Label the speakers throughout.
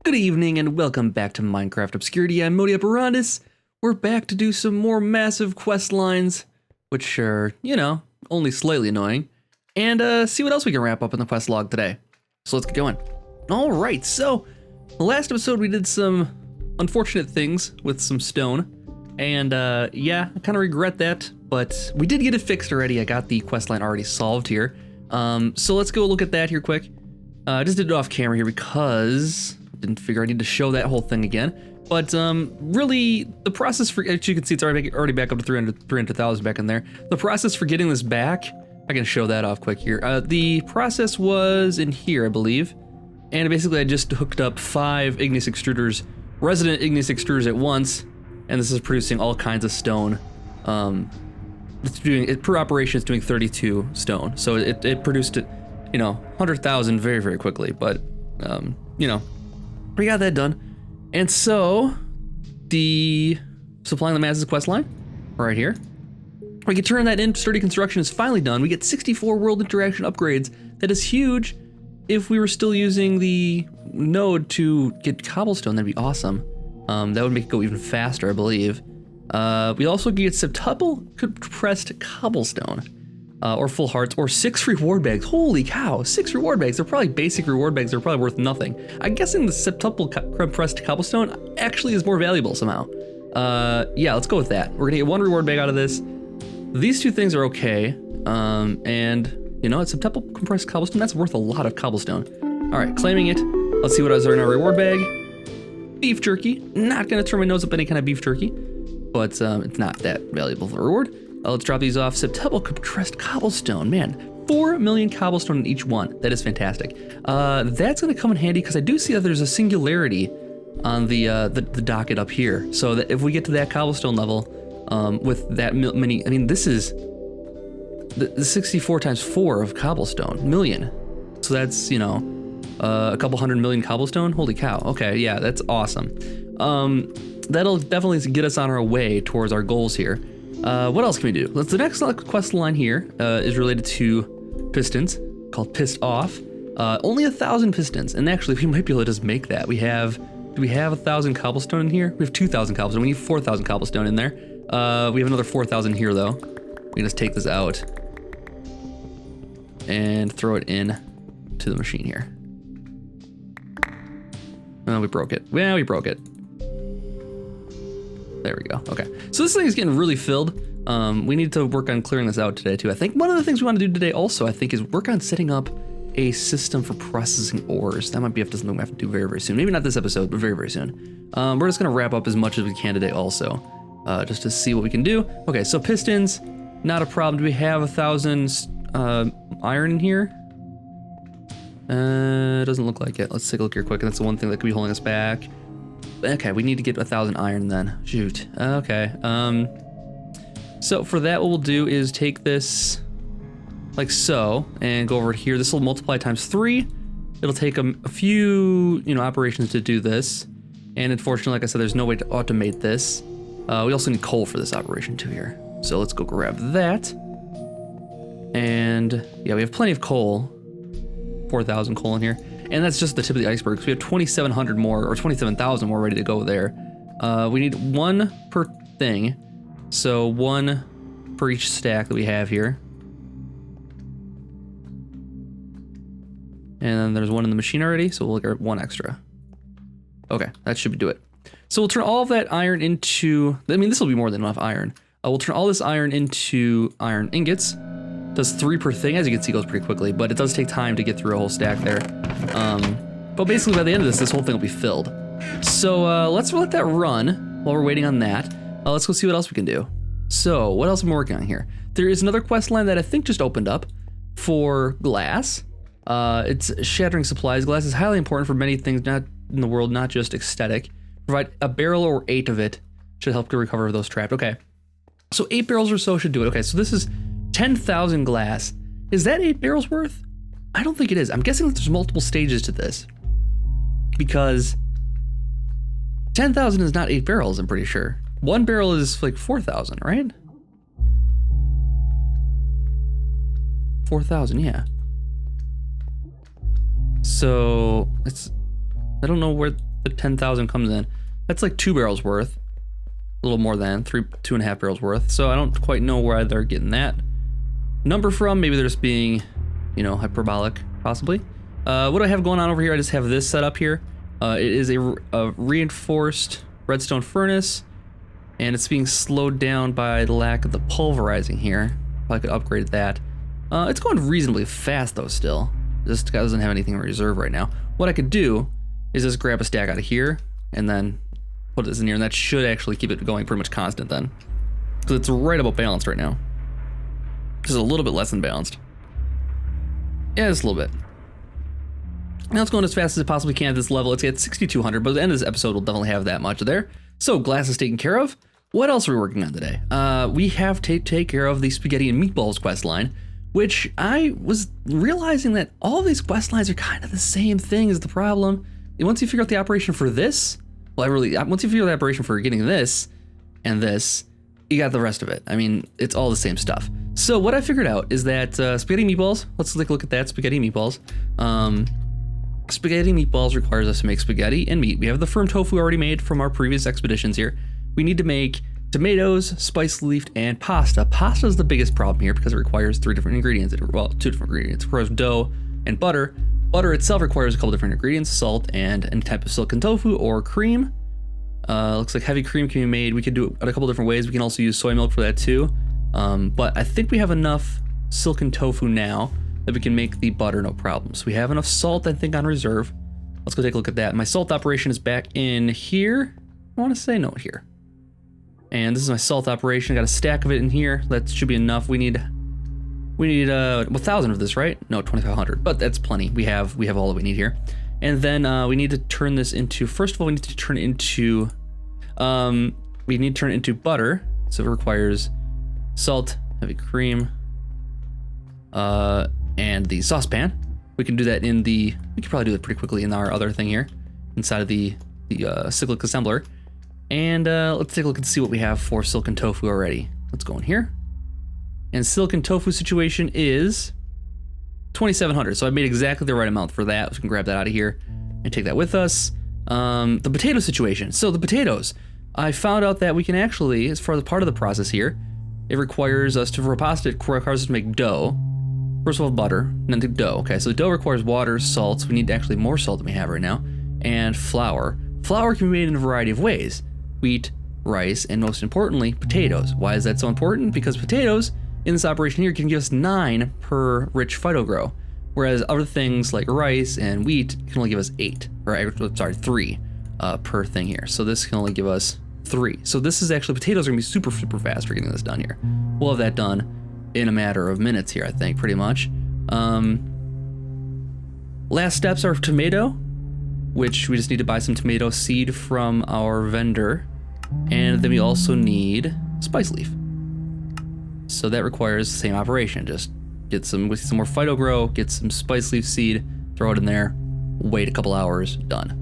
Speaker 1: Good evening and welcome back to Minecraft Obscurity. I'm Modi Apparatus. We're back to do some more massive quest lines, which are, only slightly annoying, and see what else we can wrap up in the quest log today. So let's get going. All right, so the last episode we did some unfortunate things with some stone, and yeah, I kind of regret that, but we did get it fixed already. I got the quest line already solved here. So let's go look at that here quick. I just did it off camera here because I didn't figure I need to show that whole thing again. But really, the process for, as you can see, it's already back up to 300,000 back in there. The process for getting this back, I can show that off quick here. The process was in here, I believe. And basically I just hooked up 5 igneous extruders, resident igneous extruders at once. And this is producing all kinds of stone. Per operation, it's doing 32 stone. So it produced it, 100,000 very, very quickly. But, we got that done. And so, the supplying the masses quest line, right here. We can turn that in. Sturdy construction is finally done. We get 64 world interaction upgrades. That is huge. If we were still using the node to get cobblestone, that'd be awesome. That would make it go even faster, I believe. We also get septuple compressed cobblestone, or full hearts, or 6 reward bags. Holy cow, 6 reward bags. They're probably basic reward bags. They're probably worth nothing. I'm guessing the septuple compressed cobblestone actually is more valuable somehow. Yeah, let's go with that. We're gonna get 1 reward bag out of this. These 2 things are okay. And it's septuple compressed cobblestone. That's worth a lot of cobblestone. All right, claiming it. Let's see what else are in our reward bag. Beef jerky. Not gonna turn my nose up any kind of beef jerky, but it's not that valuable for reward. Let's drop these off. Septuple compressed cobblestone. Man, 4 million cobblestone in each one. That is fantastic. That's gonna come in handy because I do see that there's a singularity on the docket up here. So that if we get to that cobblestone level with that many, I mean, this is the 64 times 4 of cobblestone million. So that's, a couple 100 million cobblestone. Holy cow. Okay, yeah, that's awesome. That'll definitely get us on our way towards our goals here. What else can we do? The next quest line here is related to pistons, called Pissed Off. Only 1,000 pistons, and actually we might be able to just make that. Do we have 1,000 cobblestone in here? We have 2,000 cobblestone. We need 4,000 cobblestone in there. We have another 4,000 here though. We can just take this out and throw it in to the machine here. Oh, we broke it. Yeah, we broke it. There we go. Okay. So this thing is getting really filled. We need to work on clearing this out today too. I think one of the things we want to do today also, I think, is work on setting up a system for processing ores. That might be something we have to do very, very soon. Maybe not this episode, but very, very soon. We're just going to wrap up as much as we can today also, just to see what we can do. Okay, so pistons, not a problem. Do we have 1,000 iron in here? It doesn't look like it. Let's take a look here quick. That's the one thing that could be holding us back. Okay, we need to get 1,000 iron then. Shoot. Okay. So for that, what we'll do is take this like so and go over here. This will multiply times 3. It'll take a few, operations to do this. And unfortunately, like I said, there's no way to automate this. We also need coal for this operation too here. So let's go grab that. And yeah, we have plenty of coal. 4,000 coal in here. And that's just the tip of the iceberg. So we have 2,700 more, or 27,000 more ready to go there. We need 1 per thing. So 1 per each stack that we have here. And then there's 1 in the machine already, so we'll get 1 extra. Okay, that should do it. So we'll turn all of that iron into, this will be more than enough iron. We'll turn all this iron into iron ingots. Does 3 per thing. As you can see, goes pretty quickly, but it does take time to get through a whole stack there. But basically by the end of this whole thing will be filled. So let's let that run while we're waiting on that. Let's go see what else we can do. So what else am I working on here? There is another quest line that I think just opened up for glass. It's shattering supplies. Glass is highly important for many things, not in the world, not just aesthetic. Provide a barrel or 8 of it should help to recover those trapped. Okay, so 8 barrels or so should do it. Okay, so this is 10,000 glass. Is that 8 barrels worth? I don't think it is. I'm guessing that there's multiple stages to this, because 10,000 is not 8 barrels, I'm pretty sure. 1 barrel is like 4,000, right? 4,000, yeah. So it's, I don't know where the 10,000 comes in. That's like 2 barrels worth. A little more than 2.5 barrels worth. So I don't quite know where they're getting that number from. Maybe they're just being, you know, hyperbolic, possibly. What do I have going on over here? I just have this set up here. It is a reinforced redstone furnace, and it's being slowed down by the lack of the pulverizing here. Probably could upgrade that. It's going reasonably fast though still. This guy doesn't have anything in reserve right now. What I could do is just grab a stack out of here and then put this in here, and that should actually keep it going pretty much constant then. Because it's right about balanced right now. Just a little bit less than balanced. Yeah, just a little bit. Now it's going as fast as it possibly can at this level. It's at 6,200, but at the end of this episode, we'll definitely have that much there. So glass is taken care of. What else are we working on today? We have to take care of the spaghetti and meatballs quest line, which I was realizing that all these quest lines are kind of the same thing is the problem. And once you figure out the operation for this, well, once you figure out the operation for getting this and this, you got the rest of it. I mean, it's all the same stuff. So what I figured out is that spaghetti meatballs, let's take a look at that, spaghetti meatballs. Spaghetti meatballs requires us to make spaghetti and meat. We have the firm tofu already made from our previous expeditions here. We need to make tomatoes, spice leaf, and pasta. Pasta is the biggest problem here because it requires 3 different ingredients. Well, 2 different ingredients. It requires dough and butter. Butter itself requires a couple different ingredients, salt and any type of silken tofu or cream. Looks like heavy cream can be made. We could do it a couple different ways. We can also use soy milk for that too. But I think we have enough silken tofu now that we can make the butter no problem. So we have enough salt, I think, on reserve. Let's go take a look at that. My salt operation is back in here. I want to say no, here. And this is my salt operation. I got a stack of it in here. That should be enough. We need 1,000 of this, right? No, 2,500, but that's plenty. We have all that we need here. And then we need to turn this into, first of all, we need to turn it into butter. So it requires salt, heavy cream, and the saucepan. We can do that we can probably do it pretty quickly in our other thing here, inside of the cyclic assembler. And let's take a look and see what we have for silken tofu already. Let's go in here. And silken tofu situation is 2,700. So I made exactly the right amount for that. So we can grab that out of here and take that with us. The potato situation. So the potatoes, I found out that we can actually, as far as part of the process here, it requires us to, for pasta, it requires us to make dough. First of all, butter, and then the dough. Okay, so the dough requires water, salt. So we need actually more salt than we have right now, and flour. Flour can be made in a variety of ways. Wheat, rice, and most importantly, potatoes. Why is that so important? Because potatoes in this operation here can give us 9 per rich phytogrow, whereas other things like rice and wheat can only give us 8, or sorry, 3 per thing here. So this can only give us 3. So this is actually, potatoes are gonna be super, super fast for getting this done here. We'll have that done in a matter of minutes here, I think, pretty much. Last steps are tomato, which we just need to buy some tomato seed from our vendor. And then we also need spice leaf. So that requires the same operation. Just get some more phytogrow, get some spice leaf seed, throw it in there, wait a couple hours, done.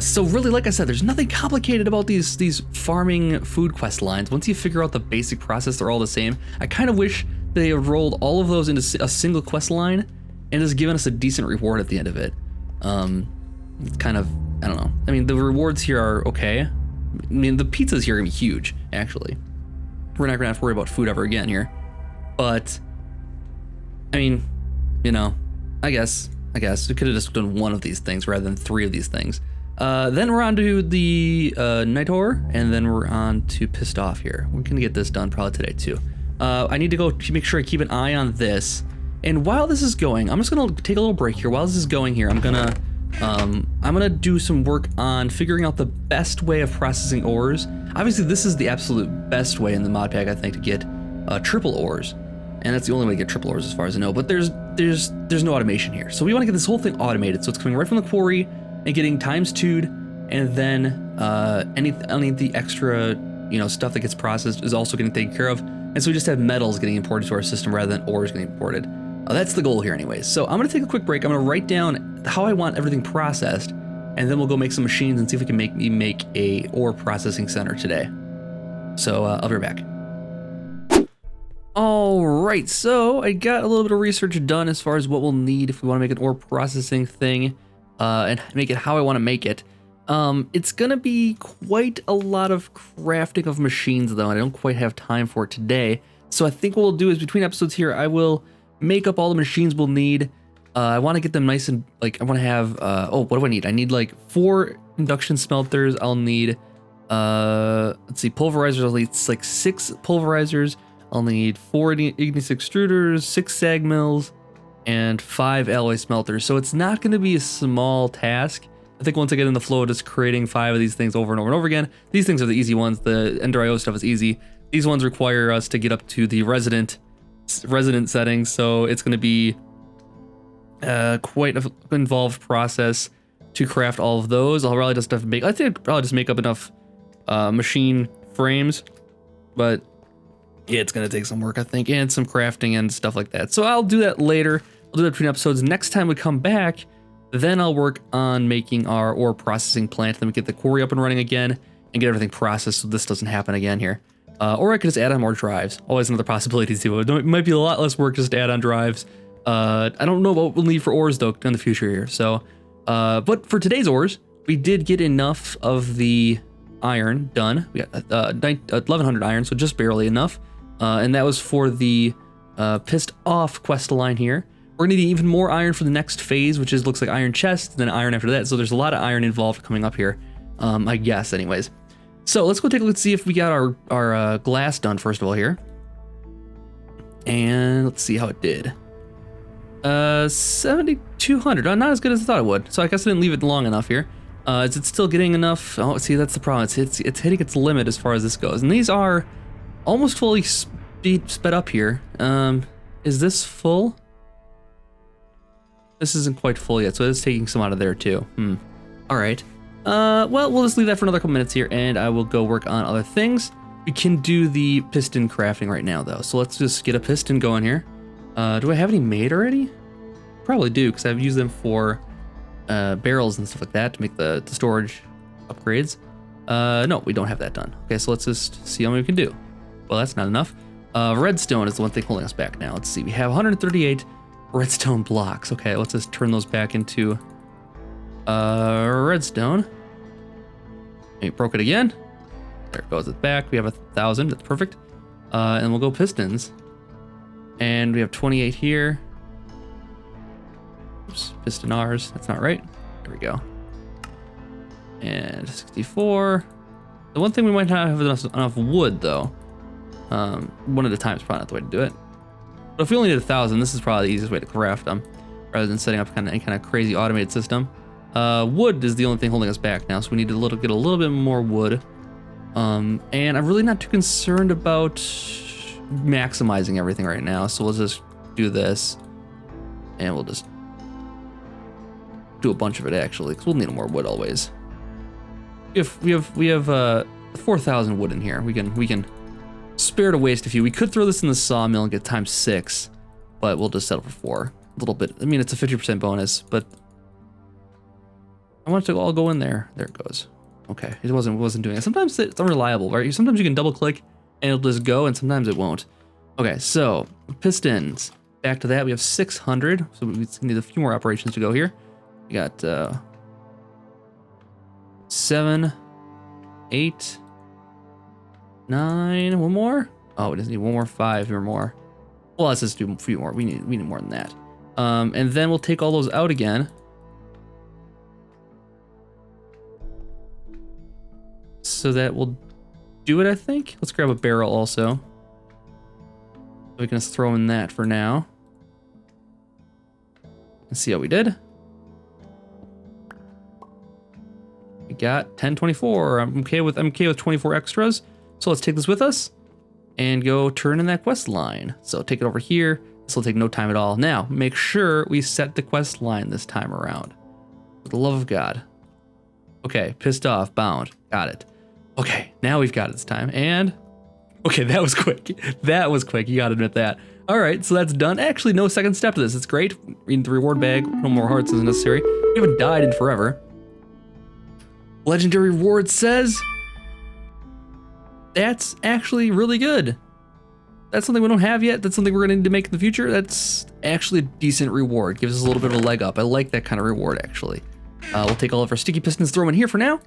Speaker 1: So really, like I said, there's nothing complicated about these farming food quest lines. Once you figure out the basic process, they're all the same. I kind of wish they had rolled all of those into a single quest line and just given us a decent reward at the end of it. It's kind of, I don't know. I mean, the rewards here are okay. I mean, the pizzas here are gonna be huge, actually. We're not gonna have to worry about food ever again here. But, I mean, you know, I guess we could have just done 1 of these things rather than 3 of these things. Then we're on to the Nitor, and then we're on to Pissed Off here. We're gonna get this done probably today too. I need to go make sure I keep an eye on this. And while this is going, I'm just gonna take a little break here. While this is going here, I'm gonna do some work on figuring out the best way of processing ores. Obviously, this is the absolute best way in the mod pack, I think, to get triple ores. And that's the only way to get triple ores as far as I know, but there's no automation here. So we want to get this whole thing automated, so it's coming right from the quarry and getting times 2'd, and then any of the extra, you know, stuff that gets processed is also getting taken care of. And so we just have metals getting imported to our system rather than ores getting imported. That's the goal here anyways. So I'm gonna take a quick break. I'm gonna write down how I want everything processed, and then we'll go make some machines and see if we can make a ore processing center today. So I'll be right back. All right, so I got a little bit of research done as far as what we'll need if we want to make an ore processing thing and make it how I want to make it. It's gonna be quite a lot of crafting of machines though, and I don't quite have time for it today. So I think what we'll do is between episodes here, I will make up all the machines we'll need. I want to get them nice and like, I want to have, oh, what do I need? I need like 4 induction smelters. I'll need, let's see, pulverizers. I'll need like 6 pulverizers. I'll need 4 igneous extruders, 6 sag mills, and 5 alloy smelters. So it's not going to be a small task. I think once I get in the flow of just creating 5 of these things over and over and over again, these things are the easy ones. The Ender IO stuff is easy. These ones require us to get up to the resident settings, so it's going to be quite an involved process to craft all of those. I'll probably just have to make, I think I'll probably just make up enough machine frames, but yeah, it's going to take some work, I think, and some crafting and stuff like that. So I'll do that later. I'll do that between episodes. Next time we come back, then I'll work on making our ore processing plant. Then we get the quarry up and running again and get everything processed so this doesn't happen again here. Or I could just add on more drives. Always another possibility too. It might be a lot less work just to add on drives. I don't know what we'll need for ores though in the future here. So, but for today's ores, we did get enough of the iron done. We got 1100 iron, so just barely enough. And that was for the pissed off quest line here. We're gonna need even more iron for the next phase, which is looks like iron chest, then iron after that. So there's a lot of iron involved coming up here, I guess anyways. So let's go take a look, see if we got our glass done first of all here. And let's see how it did. 7,200, not as good as I thought it would. So I guess I didn't leave it long enough here. Is it still getting enough? Oh, see, that's the problem. It's hitting its limit as far as this goes. And these are almost fully sped up here. Is this full? This isn't quite full yet, so it's taking some out of there too. All right. Well, we'll just leave that for another couple minutes here, and I will go work on other things. We can do the piston crafting right now, though. So let's just get a piston going here. Do I have any made already? Probably do, because I've used them for barrels and stuff like that to make the storage upgrades. No, we don't have that done. Okay, so let's just see how many we can do. Well, that's not enough. Redstone is the one thing holding us back now. Let's see, we have 138 redstone blocks. Okay, let's just turn those back into redstone. It broke it again. There it goes, it's back. We have 1,000, that's perfect. And we'll go pistons. And we have 28 here. Oops, piston R's, that's not right. There we go. And 64. The one thing we might not have enough wood though. One at a time is probably not the way to do it. But if we only did 1,000, this is probably the easiest way to craft them, rather than setting up any kind of crazy automated system. Wood is the only thing holding us back now, so we need to get a little bit more wood. And I'm really not too concerned about maximizing everything right now, so we'll just do this, and we'll just do a bunch of it actually, because we'll need more wood always. We have 4,000 wood in here. We can spare to waste a few. We could throw this in the sawmill and get ×6, but we'll just settle for 4. A little bit. I mean, it's a 50% bonus, but I want it to all go in there. There it goes. Okay, it wasn't doing it. Sometimes it's unreliable, right? Sometimes you can double click and it'll just go, and sometimes it won't. Okay, so pistons. Back to that, we have 600, so we need a few more operations to go here. We got 7, 8, 9, one more. Oh, it doesn't need one more, 5 or more. Well, let's just do a few more. We need more than that. And then we'll take all those out again. So that will do it, I think. Let's grab a barrel also. We can just throw in that for now. Let's see how we did. We got 1024. I'm okay with 24 extras. So let's take this with us and go turn in that quest line. So take it over here. This will take no time at all. Now, make sure we set the quest line this time around. For the love of God. Okay, pissed off, bound. Got it. Okay, now we've got it this time. And, okay, that was quick. That was quick, you gotta admit that. All right, so that's done. Actually, no second step to this. It's great. Reading the reward bag. No more hearts is necessary. We haven't died in forever. Legendary reward says... That's actually really good. That's something we don't have yet. That's something we're gonna need to make in the future. That's actually a decent reward. Gives us a little bit of a leg up. I like that kind of reward, actually. We'll take all of our sticky pistons, throw them in here for now,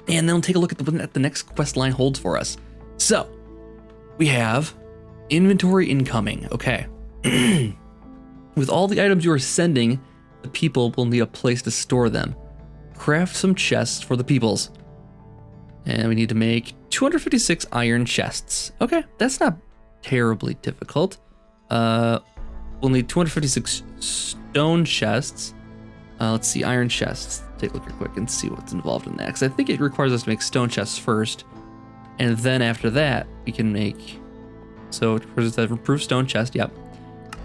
Speaker 1: and then we'll take a look at what the next quest line holds for us. So, we have inventory incoming. Okay. With all the items you are sending, the people will need a place to store them. Craft some chests for the peoples. And we need to make 256 iron chests. Okay, that's not terribly difficult. We'll need 256 stone chests. Let's see, iron chests. Take a look here quick and see what's involved in that. Because I think it requires us to make stone chests first. And then after that, we can make... So, it says improved stone chest, yep.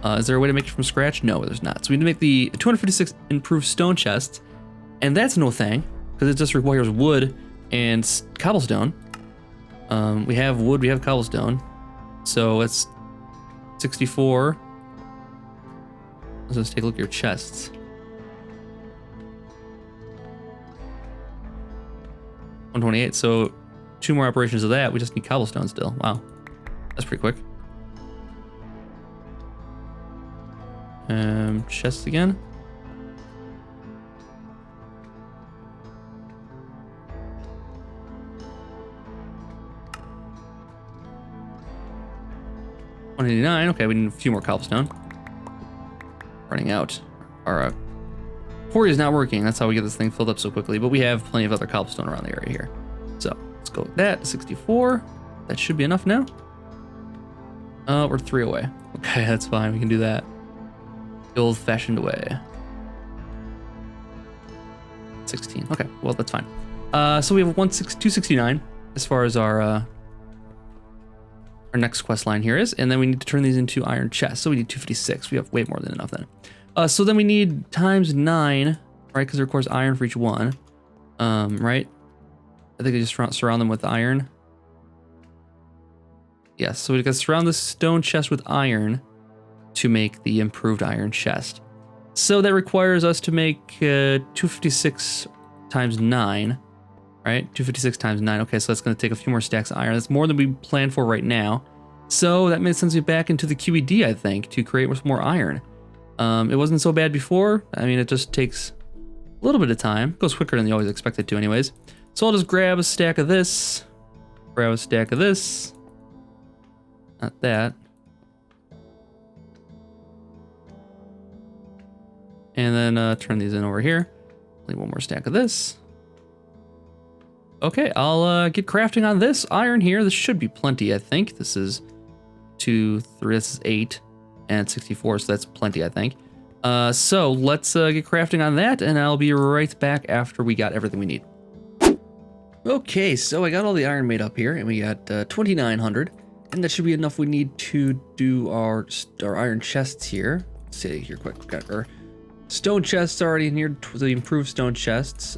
Speaker 1: Is there a way to make it from scratch? No, there's not. So we need to make the 256 improved stone chests. And that's no thing, because it just requires wood and cobblestone. We have wood, we have cobblestone. So it's 64. Let's just take a look at your chests. 128, so 2 more operations of that. We just need cobblestone still. Wow, that's pretty quick. Chests again. $189. Okay, we need a few more cobblestone. Running out. Our quarry is not working. That's how we get this thing filled up so quickly. But we have plenty of other cobblestone around the area here. So let's go with that. 64. That should be enough now. We're 3 away. Okay, that's fine. We can do that the old-fashioned way. 16. Okay, well that's fine. So we have 269 as far as our next quest line here is, and then we need to turn these into iron chests. So we need 256. We have way more than enough then. So then we need times 9, right? Because it requires iron for each one, right? I think I just surround them with iron. Yes, so we got to surround the stone chest with iron to make the improved iron chest. So that requires us to make 256 times 9, right? 256 times 9. Okay, so that's going to take a few more stacks of iron. That's more than we planned for right now. So that makes sense to be back into the QED, I think, to create more iron. It wasn't so bad before. I mean, it just takes a little bit of time. It goes quicker than you always expect it to anyways. So I'll just grab a stack of this, grab a stack of this. Not that. And then turn these in over here. Leave one more stack of this. Okay, I'll get crafting on this iron here. This should be plenty, I think. This is 2, 3, this is 8, and 64, so that's plenty, I think. So let's get crafting on that, and I'll be right back after we got everything we need. Okay, so I got all the iron made up here, and we got 2,900, and that should be enough we need to do our iron chests here. Let's see here quick, we got our stone chests already in here, the improved stone chests.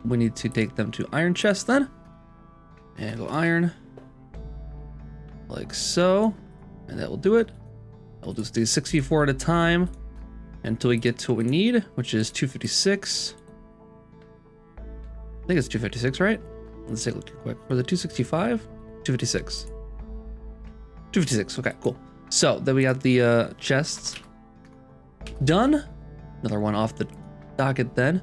Speaker 1: We need to take them to iron chests then. And go iron. Like so. And that will do it. We'll just do 64 at a time until we get to what we need, which is 256. I think it's 256, right? Let's take a look here quick. Was it 265? 256. 256, okay, cool. So then we got the chests done. Another one off the docket then.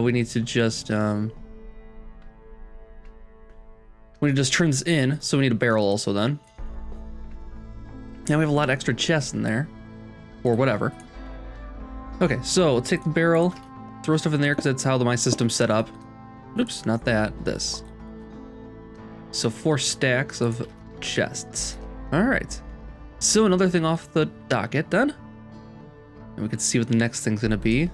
Speaker 1: We need to just turn this in, so we need a barrel also then. Now we have a lot of extra chests in there, or whatever. Okay, so let's take the barrel, throw stuff in there because that's how my system's set up. Oops, not that, this. So 4 stacks of chests. All right, so another thing off the docket then. And we can see what the next thing's gonna be.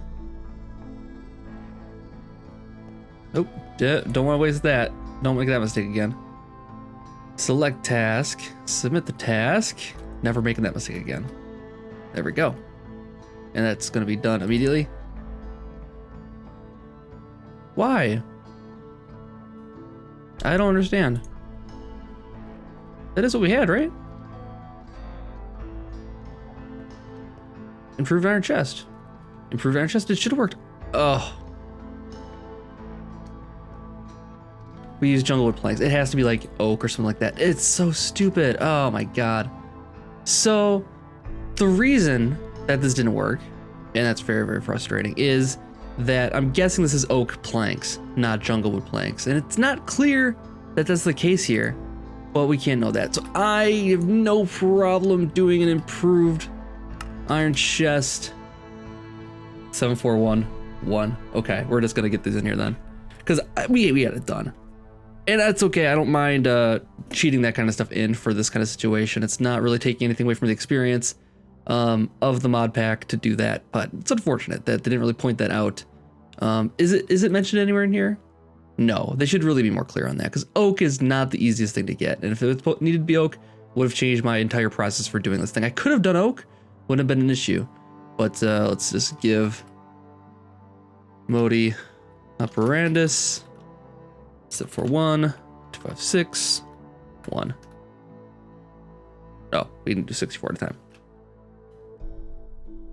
Speaker 1: Oh, don't want to waste that. Don't make that mistake again. Select task, submit the task. Never making that mistake again. There we go. And that's going to be done immediately. Why? I don't understand. That is what we had, right? Improved iron chest. Improved iron chest, it should have worked. Oh. We use junglewood planks. It has to be like oak or something like that. It's so stupid. Oh my god. So the reason that this didn't work, and that's very, very frustrating, is that I'm guessing this is oak planks, not junglewood planks. And it's not clear that that's the case here, but we can't know that. So I have no problem doing an improved iron chest. 7411. Okay, we're just gonna get these in here then, because we had it done, and that's okay. I don't mind cheating that kind of stuff in for this kind of situation. It's not really taking anything away from the experience of the mod pack to do that, but it's unfortunate that they didn't really point that out. Is it mentioned anywhere in here? No, they should really be more clear on that, because oak is not the easiest thing to get, and if it needed to be oak, would have changed my entire process for doing this thing. I could have done oak, wouldn't have been an issue, but let's just give Modi operandus, step 4-1, 256, 1. Oh, we can do 64 at a time.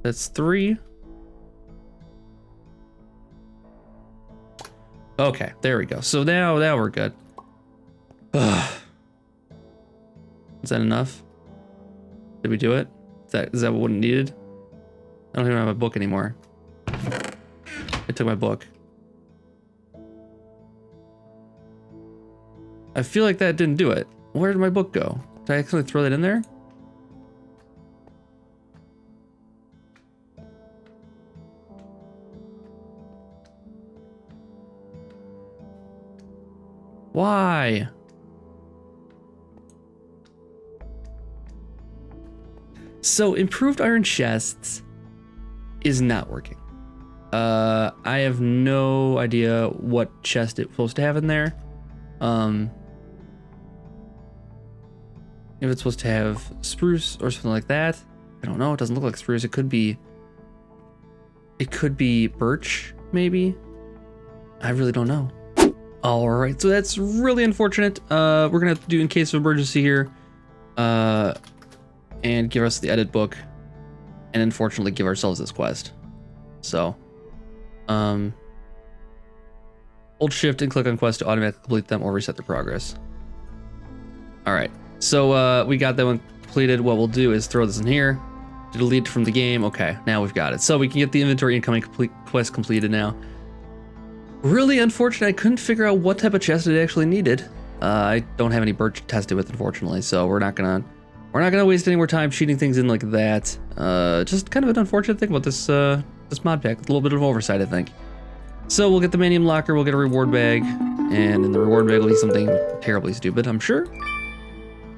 Speaker 1: That's 3. Okay, there we go. So now we're good. Ugh. Is that enough? Did we do it? Is that what it needed? I don't even have a book anymore. I took my book. I feel like that didn't do it. Where did my book go? Did I actually throw that in there? Why? So improved iron chests is not working. I have no idea what chest it's supposed to have in there. If it's supposed to have spruce or something like that, I don't know. It doesn't look like spruce. It could be birch, maybe. I really don't know. All right, so that's really unfortunate. We're gonna have to do in case of emergency here, and give us the edit book, and unfortunately give ourselves this quest. So, hold shift and click on quest to automatically complete them or reset their progress. All right, so we got that one completed. What we'll do is throw this in here, delete from the game. Okay, now we've got it. So we can get the inventory incoming quest completed now. Really unfortunate, I couldn't figure out what type of chest it actually needed. I don't have any birch to test it with, unfortunately, so we're not gonna waste any more time cheating things in like that. Just kind of an unfortunate thing about this this mod pack. A little bit of oversight, I think. So we'll get the Manium Locker, we'll get a reward bag, and in the reward bag will be something terribly stupid, I'm sure.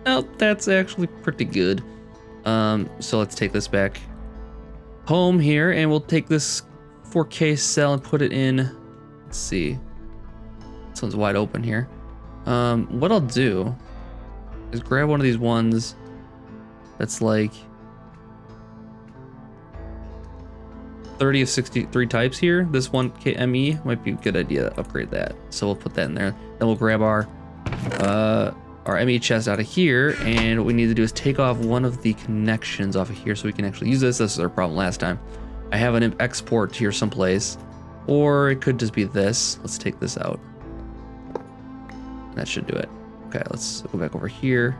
Speaker 1: Oh, that's actually pretty good. So let's take this back home here, and we'll take this 4K cell and put it in. Let's see. This one's wide open here. What I'll do is grab one of these ones that's like 30 of 63 types here. This one ME might be a good idea to upgrade that. So we'll put that in there. Then we'll grab our ME chest out of here, and what we need to do is take off one of the connections off of here so we can actually use this. This is our problem last time. I have an export here someplace. Or it could just be this. Let's take this out. That should do it. Okay, let's go back over here.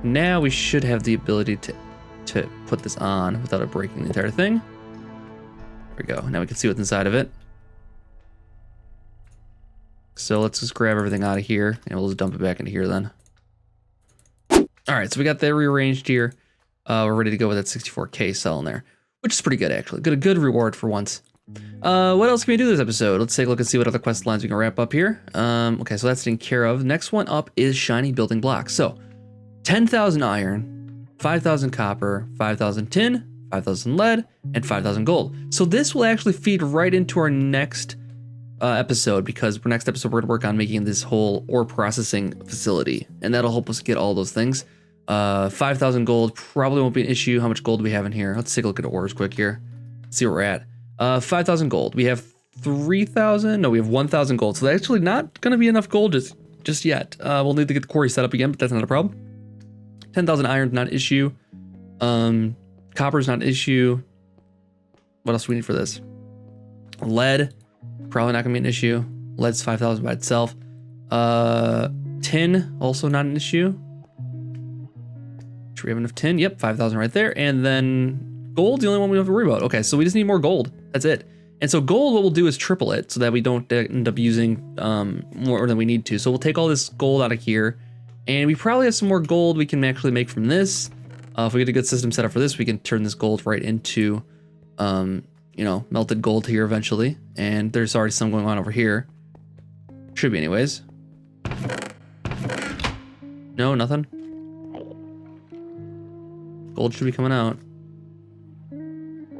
Speaker 1: Now we should have the ability to put this on without it breaking the entire thing. There we go. Now we can see what's inside of it. So let's just grab everything out of here, and we'll just dump it back into here then. All right, so we got that rearranged here. We're ready to go with that 64K cell in there, which is pretty good actually. Got a good reward for once. What else can we do this episode? Let's take a look and see what other quest lines we can wrap up here. Okay, so that's taken care of. Next one up is shiny building blocks. So 10,000 iron, 5,000 copper, 5,000 tin, 5,000 lead, and 5,000 gold. So this will actually feed right into our next episode, because for next episode we're gonna work on making this whole ore processing facility, and that'll help us get all those things. 5,000 gold probably won't be an issue. How much gold do we have in here? Let's take a look at ores quick here. See where we're at. 5,000 gold. We have 3,000. No, we have 1,000 gold. So that's actually not going to be enough gold just yet. We'll need to get the quarry set up again, but that's not a problem. 10,000 iron, not an issue. Copper is not an issue. What else do we need for this? Lead, probably not going to be an issue. Lead's 5,000 by itself. Tin, also not an issue. Should we have enough tin? Yep, 5,000 right there. And then gold, the only one we don't have to worry about. Okay, so we just need more gold. That's it. And so gold, what we'll do is triple it so that we don't end up using more than we need to. So we'll take all this gold out of here, and we probably have some more gold we can actually make from this. If we get a good system set up for this, we can turn this gold right into, you know, melted gold here eventually. And there's already some going on over here. Should be anyways. No, nothing. Gold should be coming out.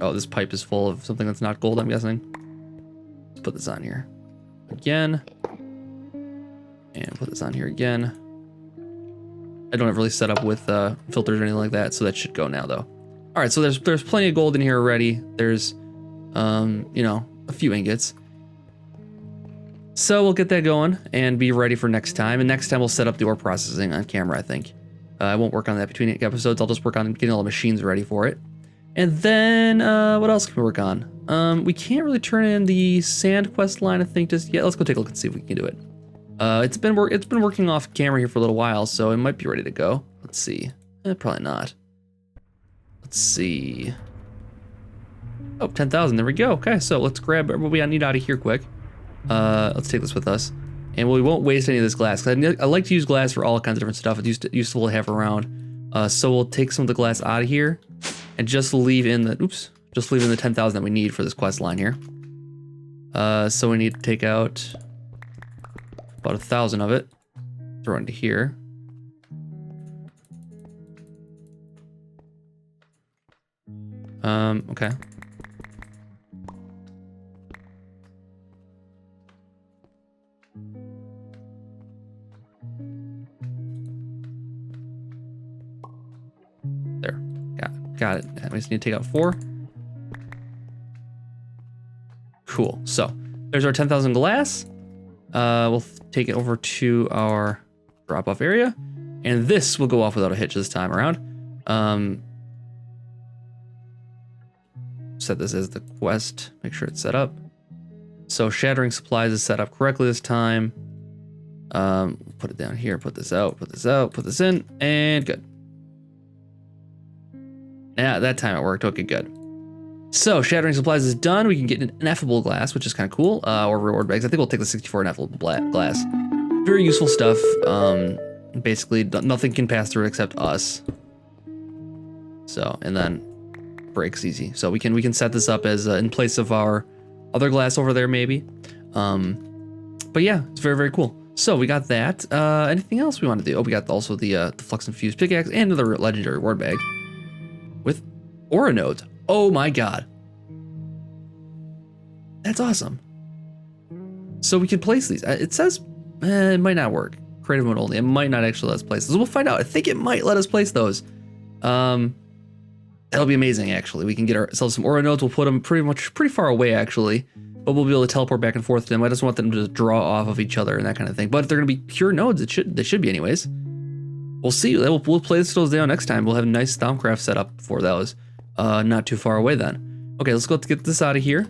Speaker 1: Oh, this pipe is full of something that's not gold, I'm guessing. Let's put this on here again. And put this on here again. I don't have really set up with filters or anything like that, so that should go now though. All right, so there's plenty of gold in here already. There's, you know, a few ingots. So we'll get that going and be ready for next time. And next time we'll set up the ore processing on camera, I think. I won't work on that between episodes. I'll just work on getting all the machines ready for it. And then, what else can we work on? We can't really turn in the sand quest line, I think, just yet. Let's go take a look and see if we can do it. It's been working off camera here for a little while, so it might be ready to go. Let's see. Probably not. Let's see. Oh, 10,000. There we go. Okay, so let's grab what we need out of here quick. Let's take this with us, and we won't waste any of this glass. Cause I like to use glass for all kinds of different stuff. It's useful to have around. So we'll take some of the glass out of here, and just leave in the 10,000 that we need for this quest line here. So we need to take out about 1,000 of it, throw it into here. Okay. There, got it. We just need to take out 4. Cool, so there's our 10,000 glass. We'll take it over to our drop-off area, and this will go off without a hitch this time around. Set this as the quest, make sure it's set up. So shattering supplies is set up correctly this time. Put it down here, put this out, put this out, put this in, and good. Yeah, that time it worked. Okay, good. So shattering supplies is done. We can get an ineffable glass, which is kind of cool, or reward bags. I think we'll take the 64 ineffable glass. Very useful stuff. Basically, nothing can pass through it except us. So, and then breaks easy. So we can set this up as in place of our other glass over there, maybe. But yeah, it's very, very cool. So we got that. Anything else we want to do? Oh, we got also the flux infused pickaxe and another legendary reward bag with aura nodes. Oh my god. That's awesome. So we can place these. It says it might not work. Creative mode only. It might not actually let us place those. We'll find out. I think it might let us place those. That'll be amazing, actually. We can get ourselves some aura nodes. We'll put them pretty far away, actually. But we'll be able to teleport back and forth to them. I just want them to just draw off of each other and that kind of thing. But if they're going to be pure nodes, they should be anyways. We'll see. We'll place those down next time. We'll have a nice Thaumcraft set up for those. Not too far away then. Okay, let's go get this out of here.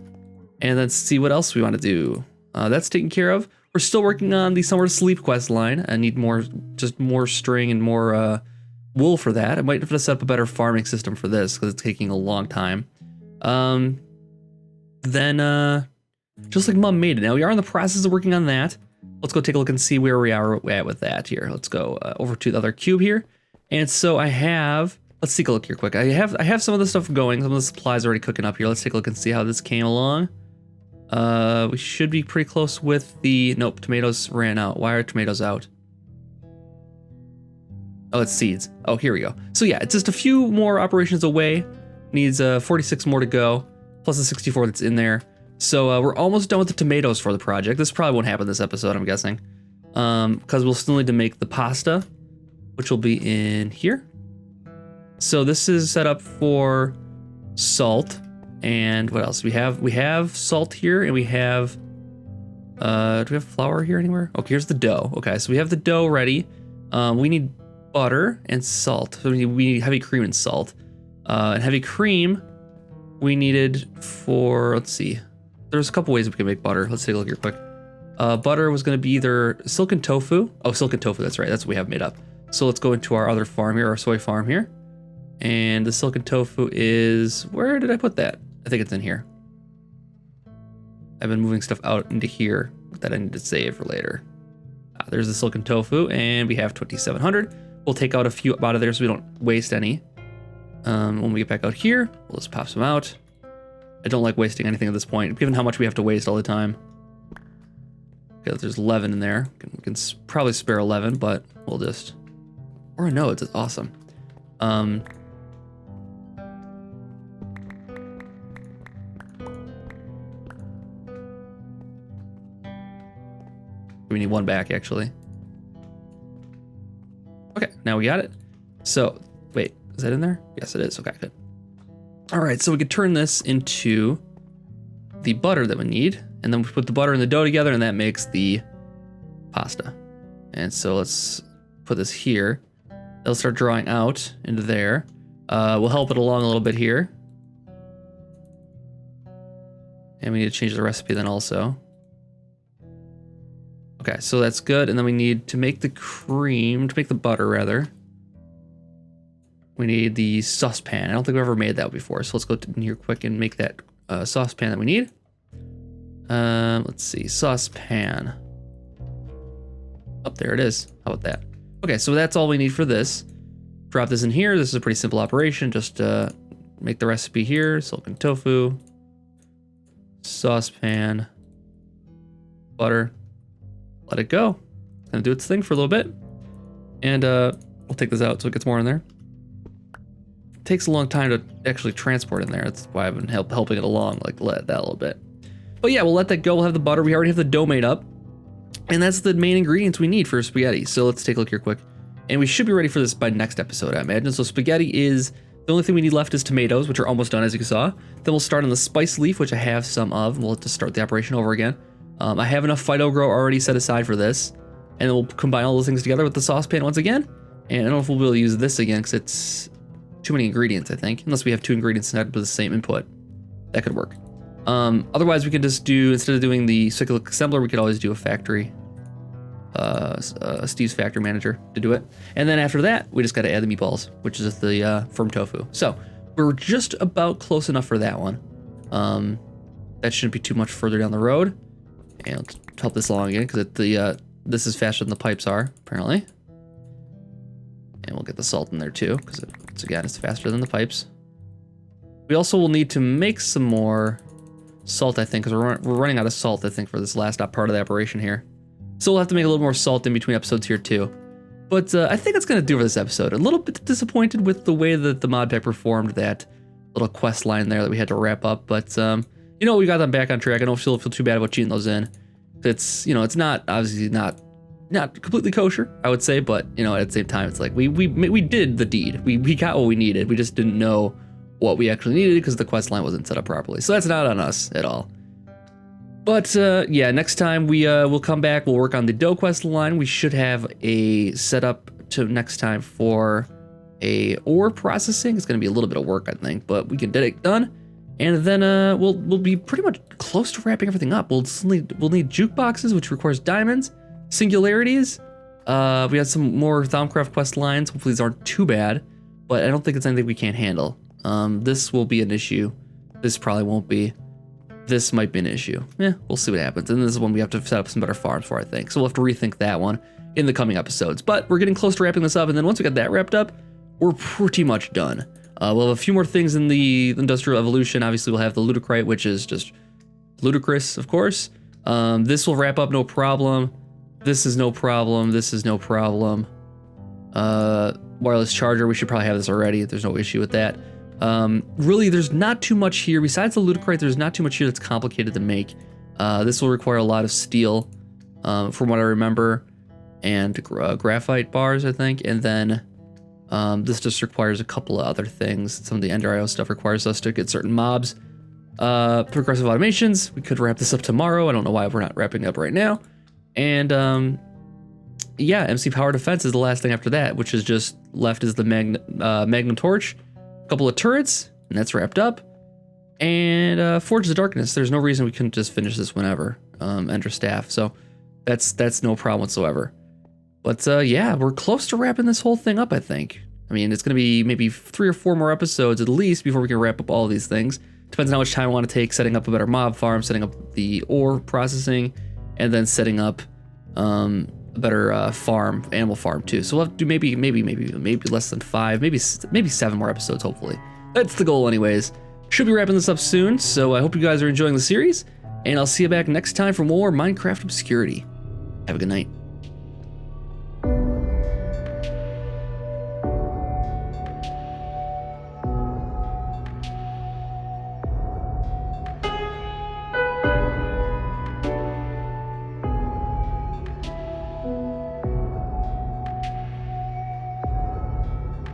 Speaker 1: And then see what else we want to do. That's taken care of. We're still working on the Somewhere to Sleep quest line. I need more string and more wool for that. I might have to set up a better farming system for this because it's taking a long time. Then just like Mum made it. Now we are in the process of working on that. Let's go take a look and see where we are at with that here. Let's go over to the other cube here. And so I have, let's take a look here quick. I have some of the stuff going. Some of the supplies already cooking up here. Let's take a look and see how this came along. We should be pretty close with the, nope, tomatoes ran out. Why are tomatoes out? Oh, it's seeds. Oh, here we go. So yeah, it's just a few more operations away. Needs 46 more to go, plus the 64 that's in there. So we're almost done with the tomatoes for the project. This probably won't happen this episode, I'm guessing. Because we'll still need to make the pasta, which will be in here. So this is set up for salt. And what else? We have salt here, and we have, do we have flour here anywhere? Okay, here's the dough. Okay, so we have the dough ready. We need butter and salt. So we need heavy cream and salt. And heavy cream we needed for, let's see. There's a couple ways we can make butter. Let's take a look here quick. Butter was going to be either silken tofu. Oh, silken tofu, that's right. That's what we have made up. So let's go into our other farm here, our soy farm here. And the silken tofu is, where did I put that? I think it's in here. I've been moving stuff out into here that I need to save for later. There's the silken tofu, and we have 2,700. We'll take out a few out of there so we don't waste any. When we get back out here, we'll just pop some out. I don't like wasting anything at this point, given how much we have to waste all the time. Okay, there's 11 in there. We can probably spare 11, but we'll just... Or no, it's awesome. We need one back, actually. Okay, now we got it. So, wait, is that in there? Yes, it is. Okay, good. All right, so we could turn this into the butter that we need, and then we put the butter and the dough together, and that makes the pasta. And so let's put this here. It'll start drawing out into there. We'll help it along a little bit here. And we need to change the recipe then also. Okay, so that's good. And then we need to make the cream, to make the butter rather. We need the saucepan. I don't think we've ever made that before. So let's go in here quick and make that saucepan that we need. Let's see, saucepan. Oh, there it is. How about that? Okay, so that's all we need for this. Drop this in here. This is a pretty simple operation. Just make the recipe here. Silken tofu, saucepan, butter. Let it go. It's gonna do its thing for a little bit. And we'll take this out so it gets more in there. It takes a long time to actually transport in there. That's why I've been helping it along, like let that a little bit. But yeah, we'll let that go. We'll have the butter. We already have the dough made up. And that's the main ingredients we need for spaghetti. So let's take a look here quick. And we should be ready for this by next episode, I imagine. So spaghetti is, the only thing we need left is tomatoes, which are almost done, as you saw. Then we'll start on the spice leaf, which I have some of. And we'll just start the operation over again. I have enough Fido Grow already set aside for this. And then we'll combine all those things together with the saucepan once again. And I don't know if we'll be able to use this again because it's too many ingredients, I think. Unless we have 2 ingredients set with the same input. That could work. Otherwise, we could just do, instead of doing the cyclic assembler, we could always do a factory, Steve's factory manager to do it. And then after that, we just got to add the meatballs, which is the firm tofu. So we're just about close enough for that one. That shouldn't be too much further down the road. And let's help this along again because this is faster than the pipes are, apparently. And we'll get the salt in there too because it's faster than the pipes. We also will need to make some more salt, I think, because we're running out of salt, I think, for this last part of the operation here. So we'll have to make a little more salt in between episodes here too. But I think that's going to do for this episode. A little bit disappointed with the way that the Modpack performed that little quest line there that we had to wrap up. But, you know, we got them back on track. I don't feel too bad about cheating those in. It's, you know, it's not, obviously not completely kosher, I would say. But, you know, at the same time, it's like we did the deed. We got what we needed. We just didn't know what we actually needed because the quest line wasn't set up properly. So that's not on us at all. But yeah, next time we'll come back, we'll work on the dough quest line. We should have a setup to next time for a ore processing. It's gonna be a little bit of work, I think, but we can get it done. And then we'll be pretty much close to wrapping everything up. We'll need jukeboxes, which requires diamonds, singularities. We had some more Thaumcraft quest lines. Hopefully these aren't too bad, but I don't think it's anything we can't handle. This will be an issue. This probably won't be. This might be an issue. Yeah, we'll see what happens. And this is one we have to set up some better farms for, I think. So we'll have to rethink that one in the coming episodes. But we're getting close to wrapping this up. And then once we get that wrapped up, we're pretty much done. We'll have a few more things in the Industrial Evolution. Obviously, we'll have the Ludicrite, which is just ludicrous, of course. This will wrap up no problem. This is no problem. This is no problem. Wireless charger, we should probably have this already. There's no issue with that. Really, there's not too much here. Besides the Ludicrite, there's not too much here that's complicated to make. This will require a lot of steel, from what I remember, and graphite bars, I think. And then this just requires a couple of other things. Some of the Ender IO stuff requires us to get certain mobs. Progressive automations, we could wrap this up tomorrow. I don't know why we're not wrapping up right now. And yeah, MC Power Defense is the last thing after that, which is just left is the Magnum Torch. Couple of turrets, and that's wrapped up. And Forge of Darkness. There's no reason we couldn't just finish this whenever. Enter staff. So that's no problem whatsoever. But yeah, we're close to wrapping this whole thing up, I think. I mean, it's gonna be maybe 3 or 4 more episodes at least before we can wrap up all of these things. Depends on how much time I want to take setting up a better mob farm, setting up the ore processing, and then setting up a better farm, animal farm too. So we'll have to do maybe less than 5, maybe 7 more episodes, hopefully. That's the goal anyways. Should be wrapping this up soon, so I hope you guys are enjoying the series, and I'll see you back next time for more Minecraft Obscurity. Have a good night.